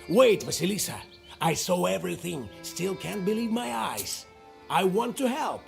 Wait, Vasilisa. I saw everything. Still can't believe my eyes. I want to help.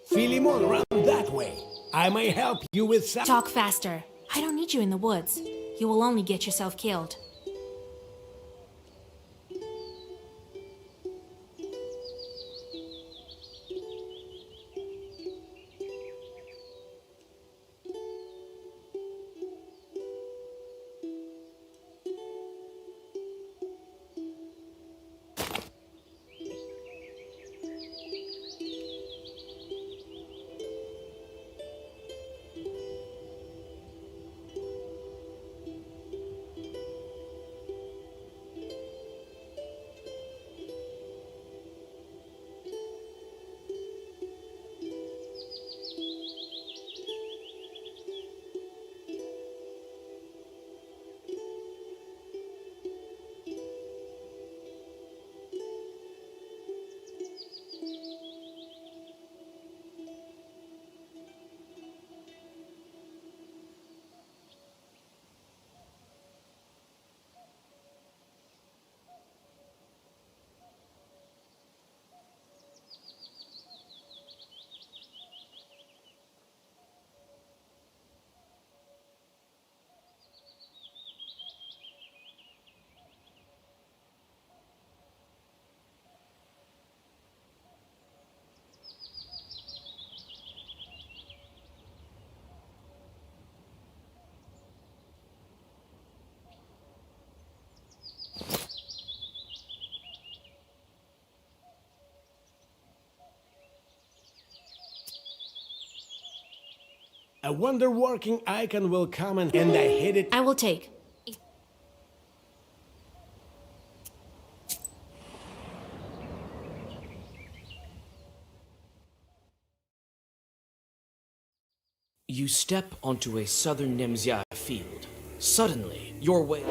Philemon, run that way. I may help you with some... Talk faster. I don't need you in the woods. You will only get yourself killed. A wonder-working icon will come and I hit it. I will take. You step onto a southern Nemzia field. Suddenly, your way...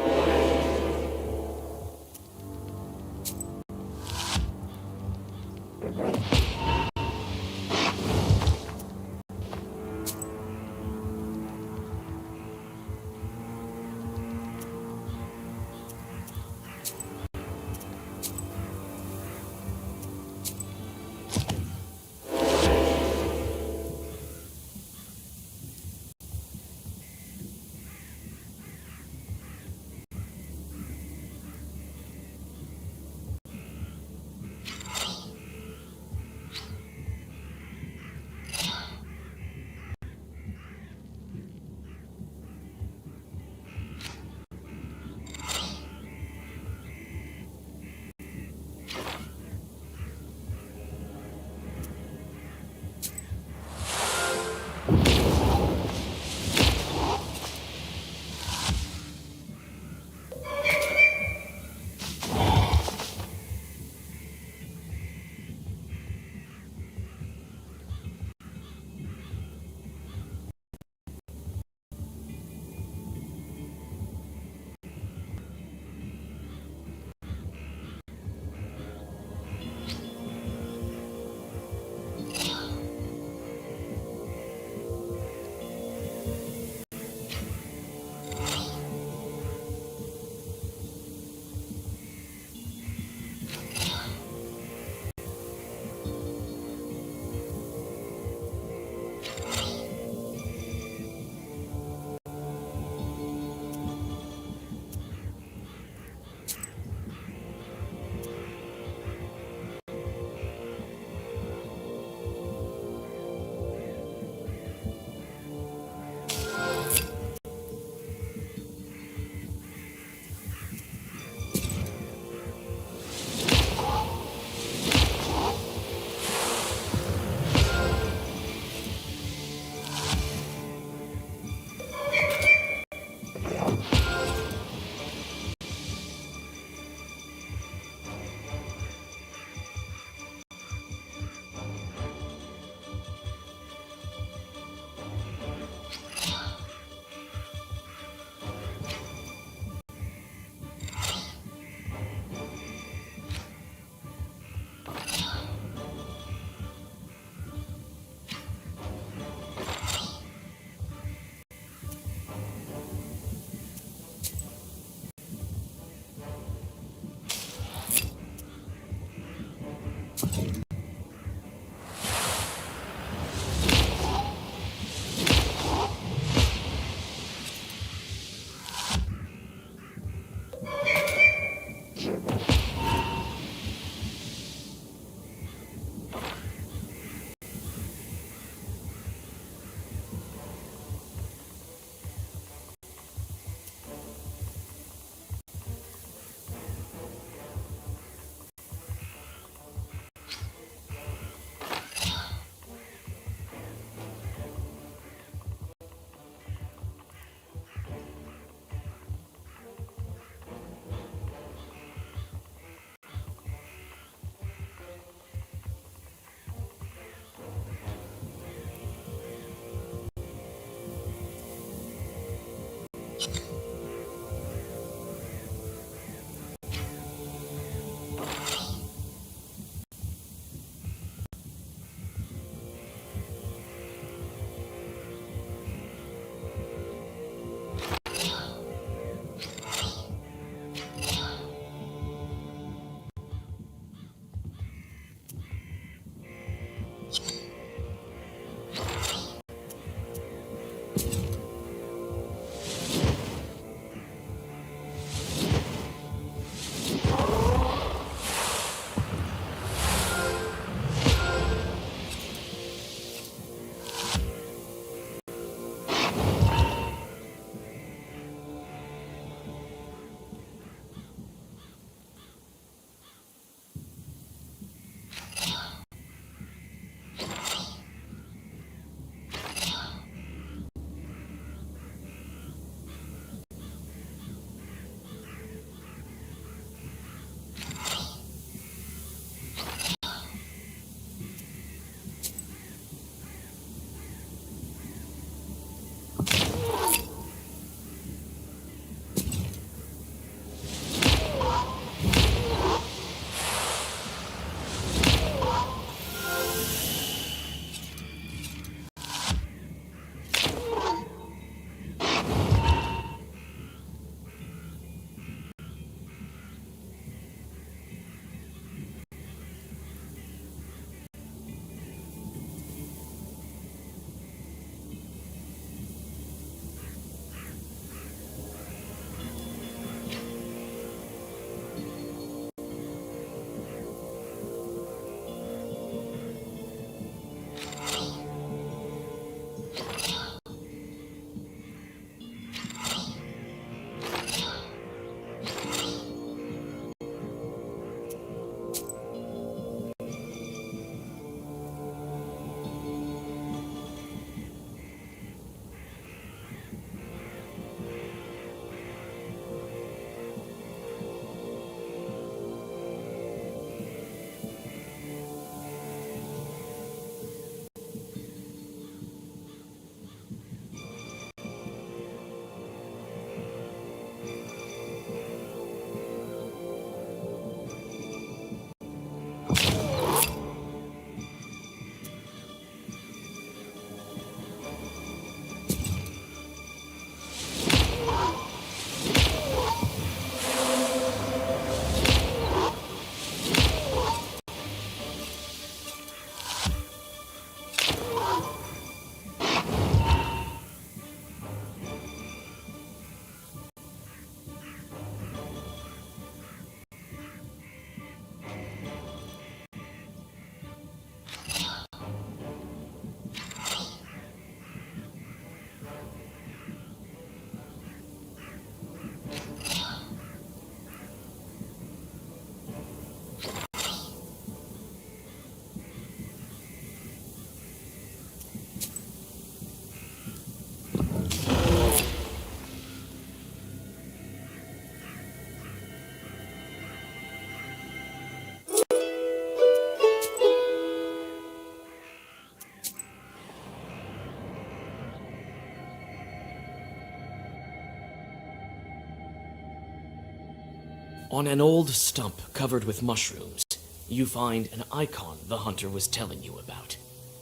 On an old stump covered with mushrooms, you find an icon the hunter was telling you about.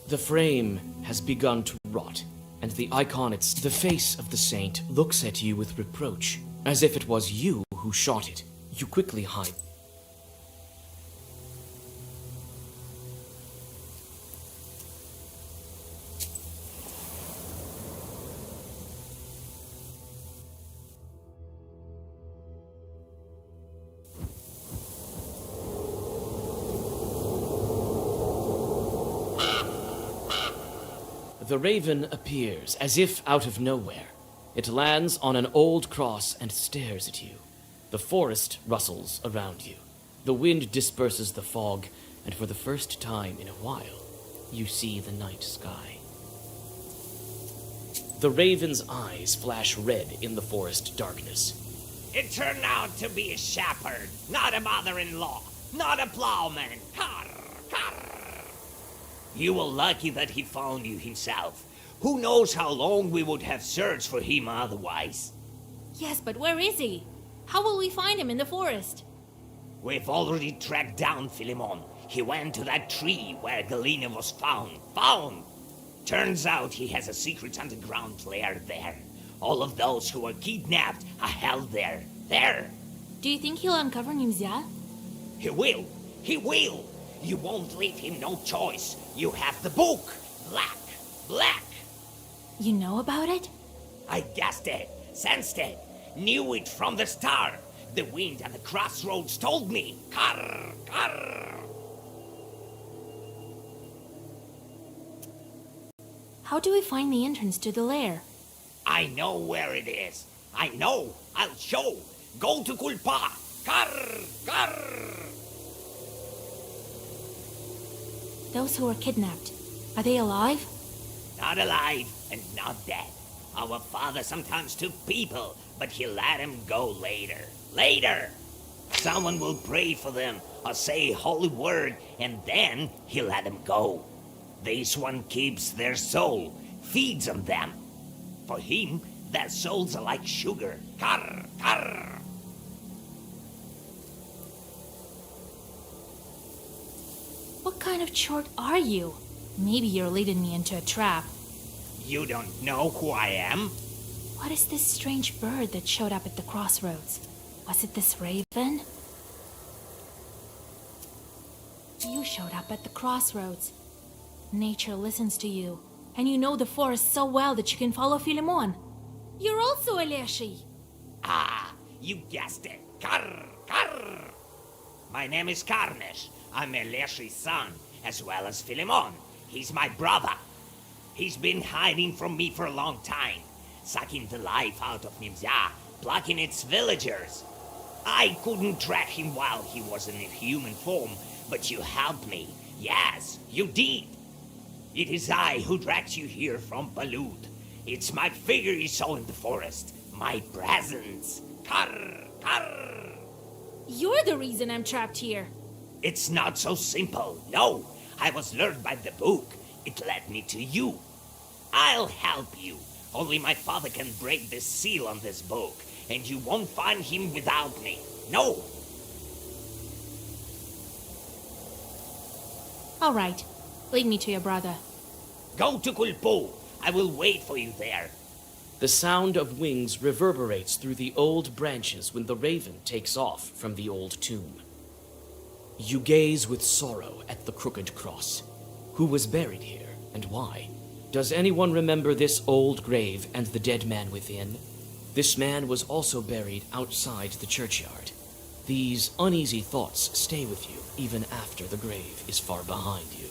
The frame has begun to rot, and the icon, the face of the saint, looks at you with reproach, as if it was you who shot it. You quickly hide. The raven appears, as if out of nowhere. It lands on an old cross and stares at you. The forest rustles around you. The wind disperses the fog, and for the first time in a while, you see the night sky. The raven's eyes flash red in the forest darkness. It turned out to be a shepherd, not a mother-in-law, not a plowman. Carr, carr. You were lucky that he found you himself. Who knows how long we would have searched for him otherwise? Yes, but where is he? How will we find him in the forest? We've already tracked down Philemon. He went to that tree where Galena was found. Found! Turns out he has a secret underground lair there. All of those who were kidnapped are held there. There! Do you think he'll uncover Nimzia? He will! He will! You won't leave him no choice. You have the book! Black! Black! You know about it? I guessed it, sensed it, knew it from the start. The wind at the crossroads told me. Karr! Karr! How do we find the entrance to the lair? I know where it is. I know. I'll show. Go to Kulpa. Karr! Karr! Those who were kidnapped, are they alive? Not alive and not dead. Our father sometimes took people, but he let them go later. Later! Someone will pray for them or say a holy word, and then he let them go. This one keeps their soul, feeds on them. For him, their souls are like sugar. Karr! Karr! What kind of chort are you? Maybe you're leading me into a trap. You don't know who I am? What is this strange bird that showed up at the crossroads? Was it this raven? You showed up at the crossroads. Nature listens to you, and you know the forest so well that you can follow Philemon. You're also a Leshy. Ah, you guessed it. Karr! Karr! My name is Karnish. I'm Leshy's son, as well as Philemon. He's my brother. He's been hiding from me for a long time, sucking the life out of Nimzia, plucking its villagers. I couldn't track him while he was in a human form, but you helped me. Yes, you did. It is I who dragged you here from Balut. It's my figure you saw in the forest. My presence. Karr! Karr! You're the reason I'm trapped here. It's not so simple. No, I was lured by the book. It led me to you. I'll help you. Only my father can break the seal on this book, and you won't find him without me. No! All right, lead me to your brother. Go to Kulpo. I will wait for you there. The sound of wings reverberates through the old branches when the raven takes off from the old tomb. You gaze with sorrow at the crooked cross. Who was buried here, and why? Does anyone remember this old grave and the dead man within? This man was also buried outside the churchyard. These uneasy thoughts stay with you even after the grave is far behind you.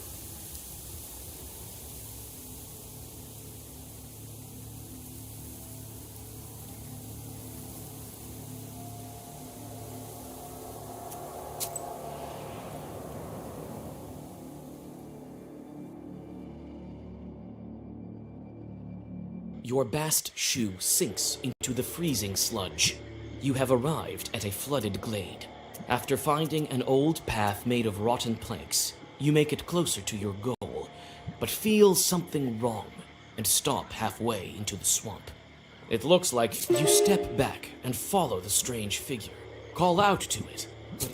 Your bast shoe sinks into the freezing sludge. You have arrived at a flooded glade. After finding an old path made of rotten planks, you make it closer to your goal, but feel something wrong and stop halfway into the swamp. It looks like you step back and follow the strange figure. Call out to it, but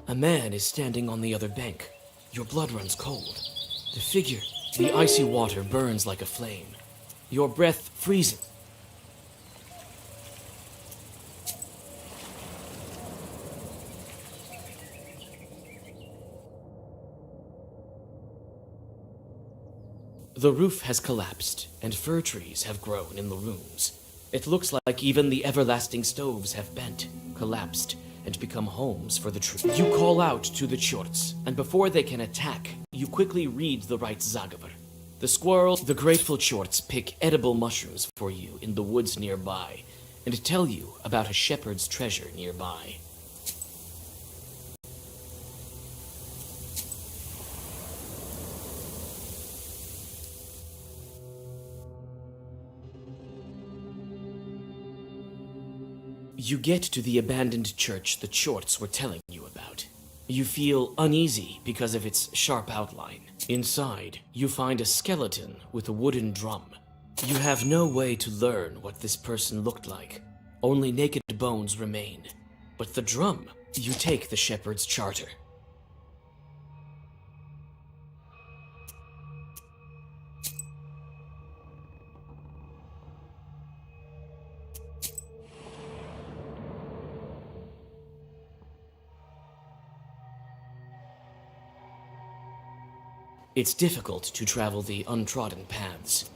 a man is standing on the other bank. Your blood runs cold. The icy water burns like a flame. Your breath freezes. The roof has collapsed, and fir trees have grown in the rooms. It looks like even the everlasting stoves have bent, collapsed, and become homes for the trees. You call out to the chorts, and before they can attack, you quickly read the right Zagavar. The grateful chorts pick edible mushrooms for you in the woods nearby, and tell you about a shepherd's treasure nearby. You get to the abandoned church the chorts were telling you about. You feel uneasy because of its sharp outline. Inside, you find a skeleton with a wooden drum. You have no way to learn what this person looked like. Only naked bones remain. But the drum, you take the shepherd's charter. It's difficult to travel the untrodden paths.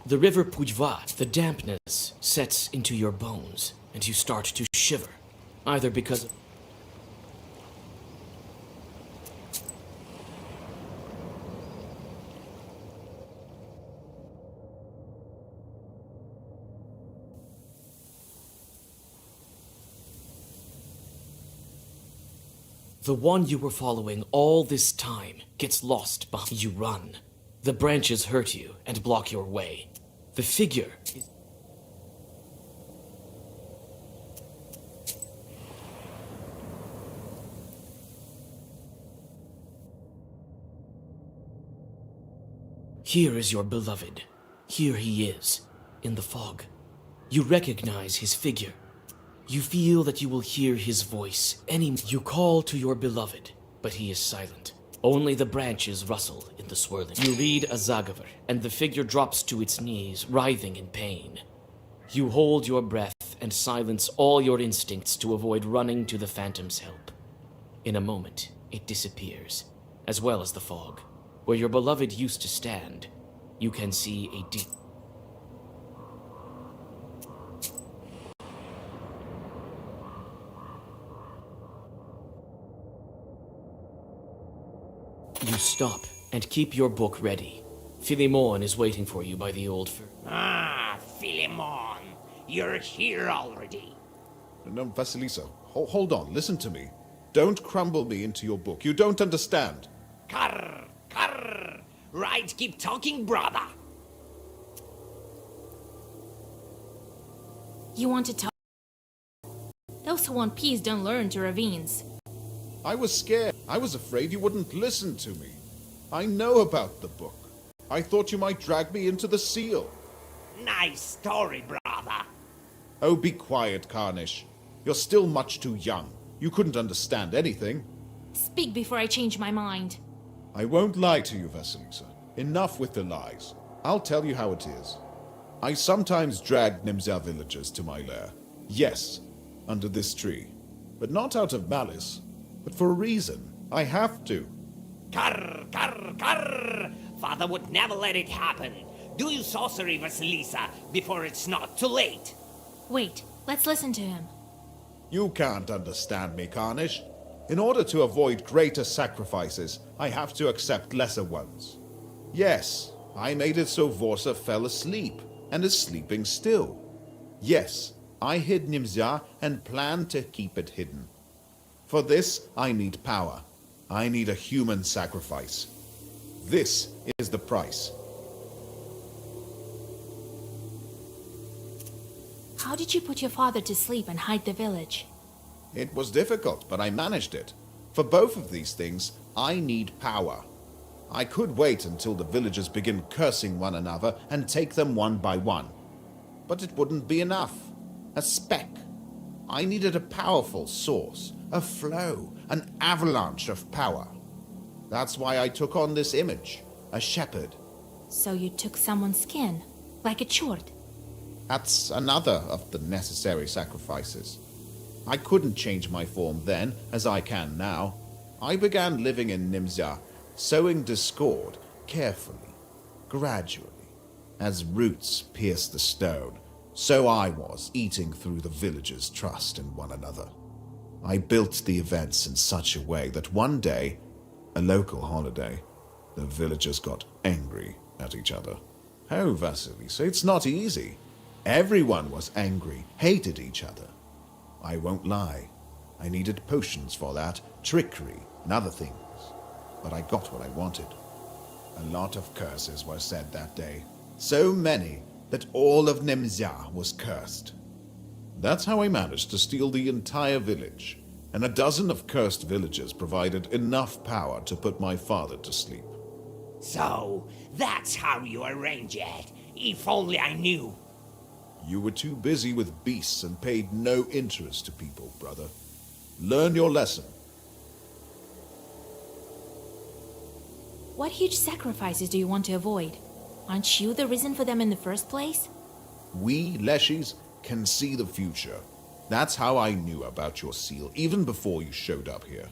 The river Pujva, the dampness sets into your bones, and you start to shiver, either because of the one you were following all this time gets lost behind you. Run. The branches hurt you and block your way. The figure is... Here is your beloved. Here he is, in the fog. You recognize his figure. You feel that you will hear his voice. You call to your beloved, but he is silent. Only the branches rustle in the swirling. You read a Zagavar, and the figure drops to its knees, writhing in pain. You hold your breath and silence all your instincts to avoid running to the phantom's help. In a moment, it disappears, as well as the fog. Where your beloved used to stand, you can see a deep... You stop and keep your book ready. Philemon is waiting for you by the old fir. Ah, Philemon, you're here already. No, Vasilisa, hold on, listen to me. Don't crumble me into your book. You don't understand. Carr, carr. Right, keep talking, brother. You want to talk? Those who want peace don't learn to ravines. I was scared. I was afraid you wouldn't listen to me. I know about the book. I thought you might drag me into the seal. Nice story, brother. Oh, be quiet, Carnish. You're still much too young. You couldn't understand anything. Speak before I change my mind. I won't lie to you, Vasilisa. Enough with the lies. I'll tell you how it is. I sometimes drag Nimzar villagers to my lair. Yes, under this tree. But not out of malice, but for a reason. I have to. Carr, carr, carr. Father would never let it happen. Do you sorcery, Vasilisa, before it's not too late. Wait, let's listen to him. You can't understand me, Carnish. In order to avoid greater sacrifices, I have to accept lesser ones. Yes, I made it so Vorsa fell asleep, and is sleeping still. Yes, I hid Nimzar and planned to keep it hidden. For this, I need power. I need a human sacrifice. This is the price. How did you put your father to sleep and hide the village? It was difficult, but I managed it. For both of these things, I need power. I could wait until the villagers begin cursing one another and take them one by one. But it wouldn't be enough. A speck. I needed a powerful source, a flow, an avalanche of power. That's why I took on this image, a shepherd. So you took someone's skin, like a chort. That's another of the necessary sacrifices. I couldn't change my form then, as I can now. I began living in Nimzar, sowing discord carefully, gradually. As roots pierce the stone, so I was eating through the villagers' trust in one another. I built the events in such a way that one day, a local holiday, the villagers got angry at each other. Oh, Vasilisa, it's not easy. Everyone was angry, hated each other. I won't lie. I needed potions for that, trickery, and other things. But I got what I wanted. A lot of curses were said that day. So many that all of Nimzar was cursed. That's how I managed to steal the entire village and a dozen of cursed villagers provided enough power to put my father to sleep. So, that's how you arrange it. If only I knew. You were too busy with beasts and paid no interest to people, brother. Learn your lesson. What huge sacrifices do you want to avoid? Aren't you the reason for them in the first place? We, Leshis, can see the future. That's how I knew about your seal, even before you showed up here.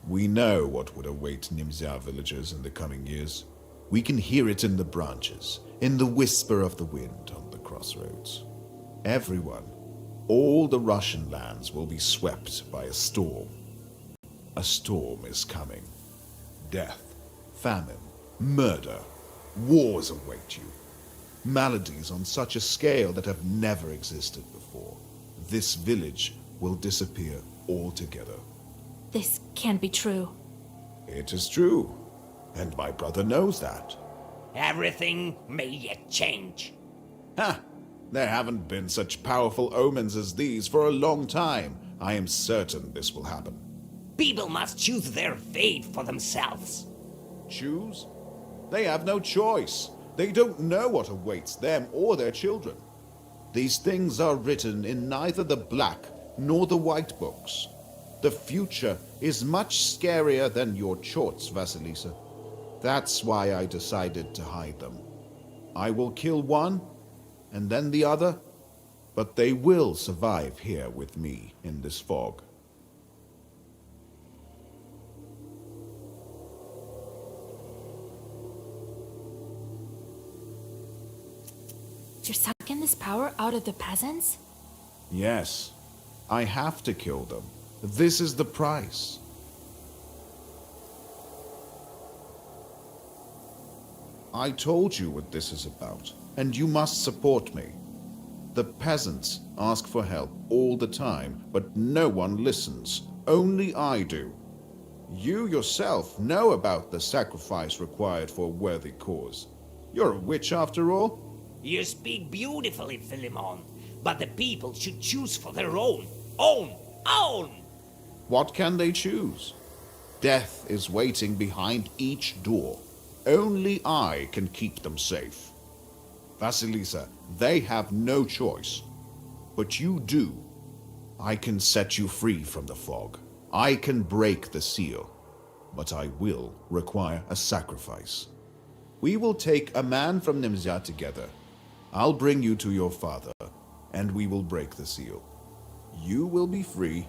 We know what would await Nimzia villagers in the coming years. We can hear it in the branches, in the whisper of the wind on the crossroads. Everyone, all the Russian lands will be swept by a storm. A storm is coming. Death, famine, murder, wars await you. Maladies on such a scale that have never existed before. This village will disappear altogether. This can't be true. It is true, and my brother knows that. Everything may yet change. Ha! There haven't been such powerful omens as these for a long time. I am certain this will happen. People must choose their fate for themselves. Choose? They have no choice. They don't know what awaits them or their children. These things are written in neither the black nor the white books. The future is much scarier than your chorts, Vasilisa. That's why I decided to hide them. I will kill one, and then the other, but they will survive here with me in this fog. You're sucking this power out of the peasants? Yes, I have to kill them. This is the price. I told you what this is about, and you must support me. The peasants ask for help all the time, but no one listens. Only I do. You yourself know about the sacrifice required for a worthy cause. You're a witch after all. You speak beautifully, Philemon, but the people should choose for their own. What can they choose? Death is waiting behind each door. Only I can keep them safe. Vasilisa, they have no choice. But you do. I can set you free from the fog. I can break the seal. But I will require a sacrifice. We will take a man from Nimzia together. I'll bring you to your father, and we will break the seal. You will be free,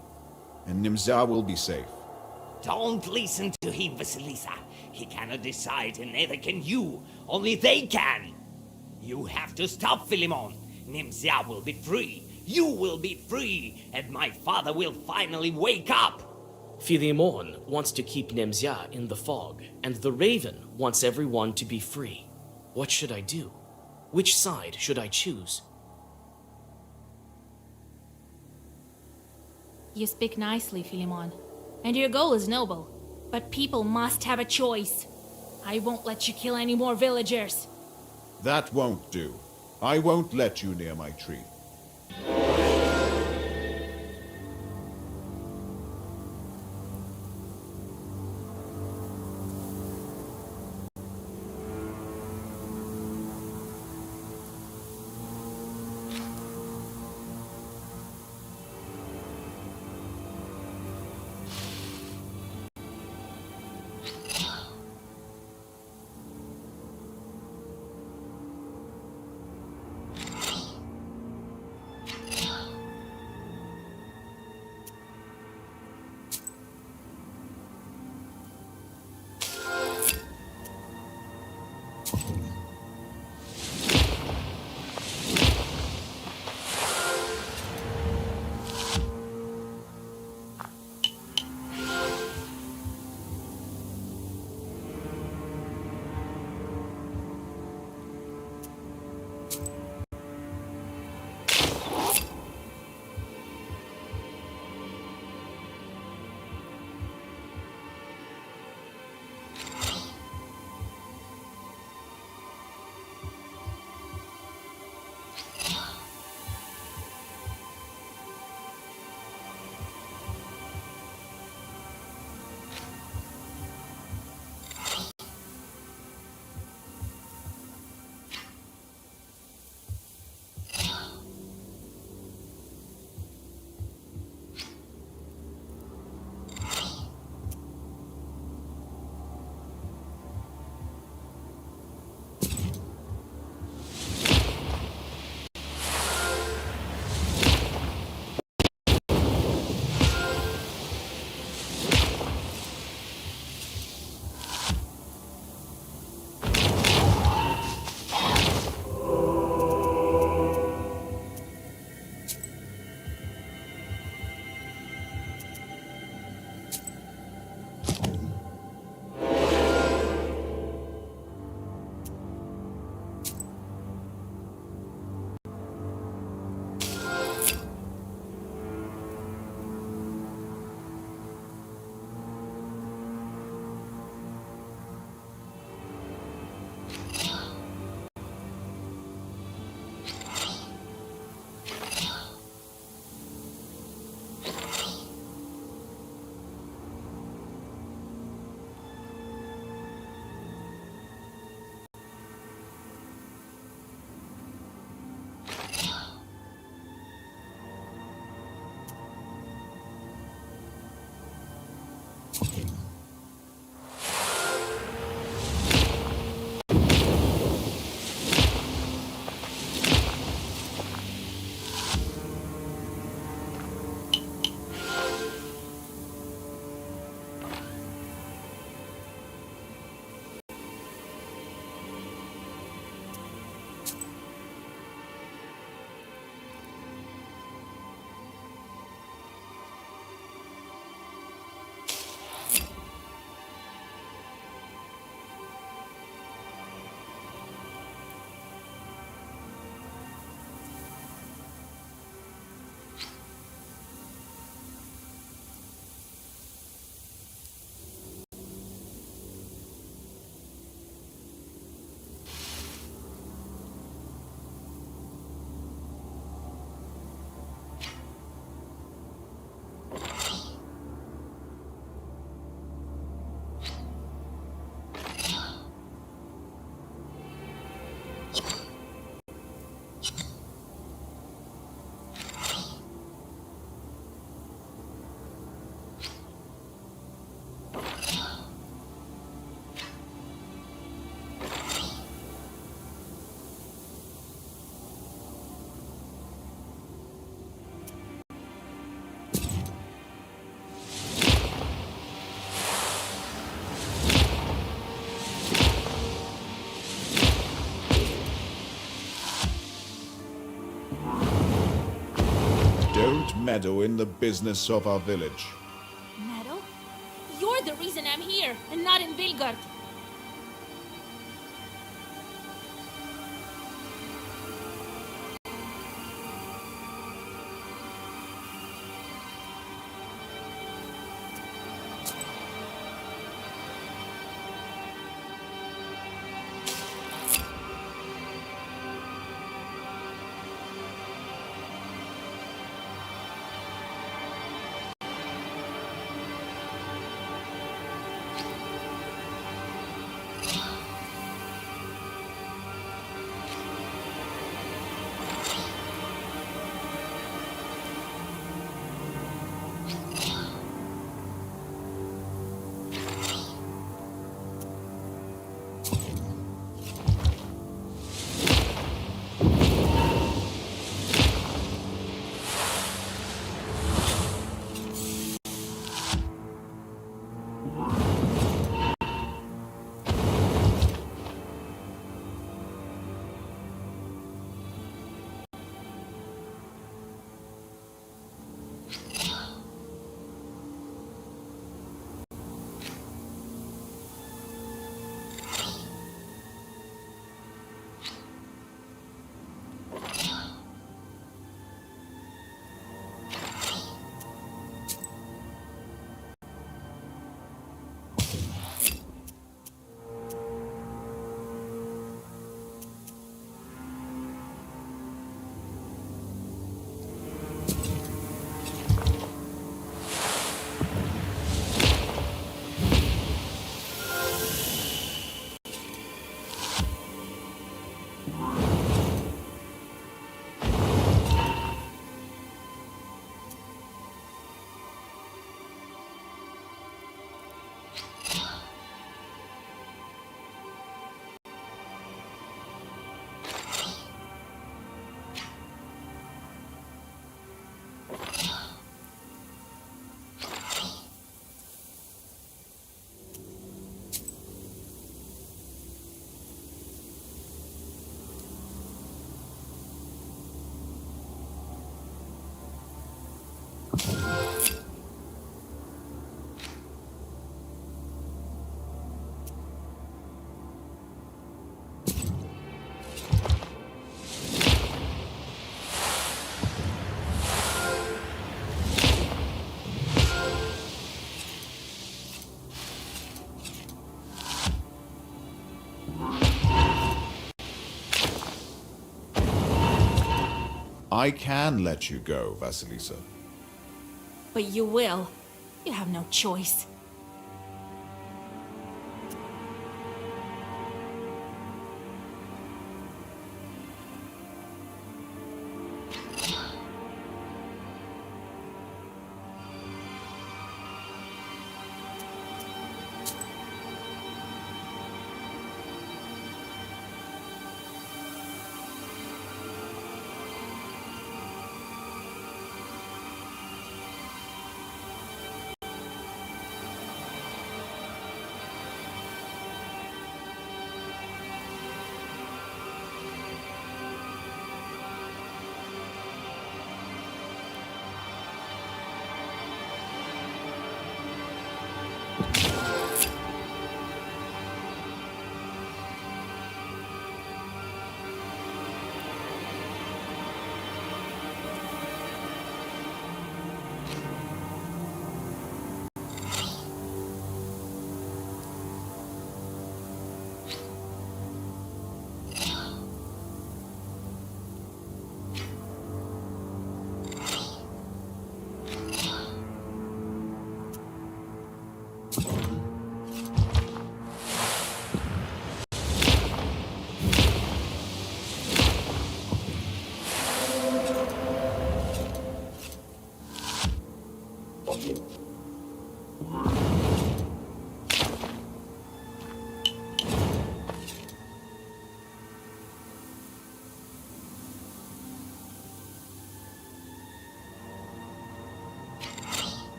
and Nimzia will be safe. Don't listen to him, Vasilisa. He cannot decide, and neither can you. Only they can. You have to stop Philemon. Nimzia will be free. You will be free, and my father will finally wake up. Philemon wants to keep Nimzia in the fog, and the Raven wants everyone to be free. What should I do? Which side should I choose? You speak nicely, Philemon, and your goal is noble. But people must have a choice. I won't let you kill any more villagers. That won't do. I won't let you near my tree. Don't meddle in the business of our village. Meadow? You're the reason I'm here, and not in Vilgard. I can let you go, Vasilisa. But you will. You have no choice.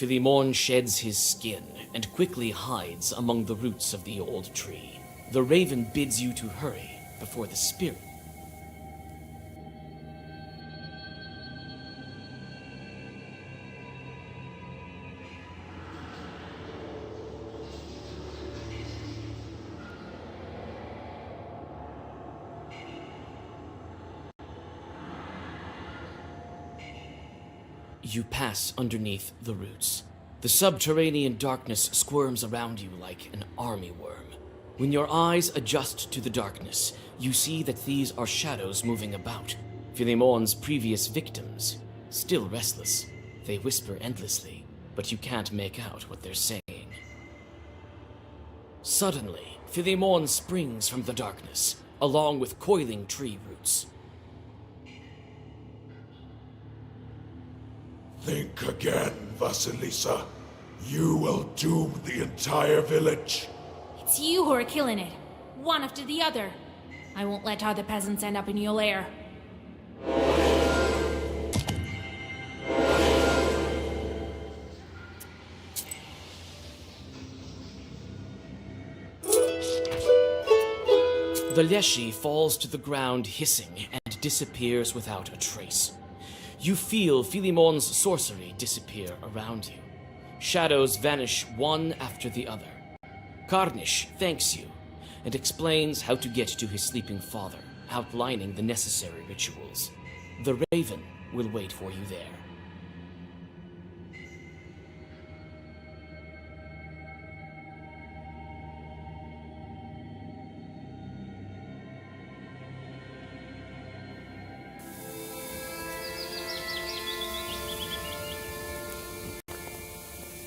Philemon sheds his skin and quickly hides among the roots of the old tree. The raven bids you to hurry before the spirit. You pass underneath the roots. The subterranean darkness squirms around you like an army worm. When your eyes adjust to the darkness, you see that these are shadows moving about. Philemon's previous victims, still restless. They whisper endlessly, but you can't make out what they're saying. Suddenly, Philemon springs from the darkness, along with coiling tree roots. Think again, Vasilisa. You will doom the entire village. It's you who are killing it, one after the other. I won't let other peasants end up in your lair. The Leshy falls to the ground hissing and disappears without a trace. You feel Philemon's sorcery disappear around you. Shadows vanish one after the other. Karnish thanks you and explains how to get to his sleeping father, outlining the necessary rituals. The raven will wait for you there.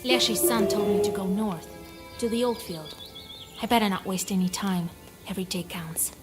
Leshy's son told me to go north, to the old field. I better not waste any time. Every day counts.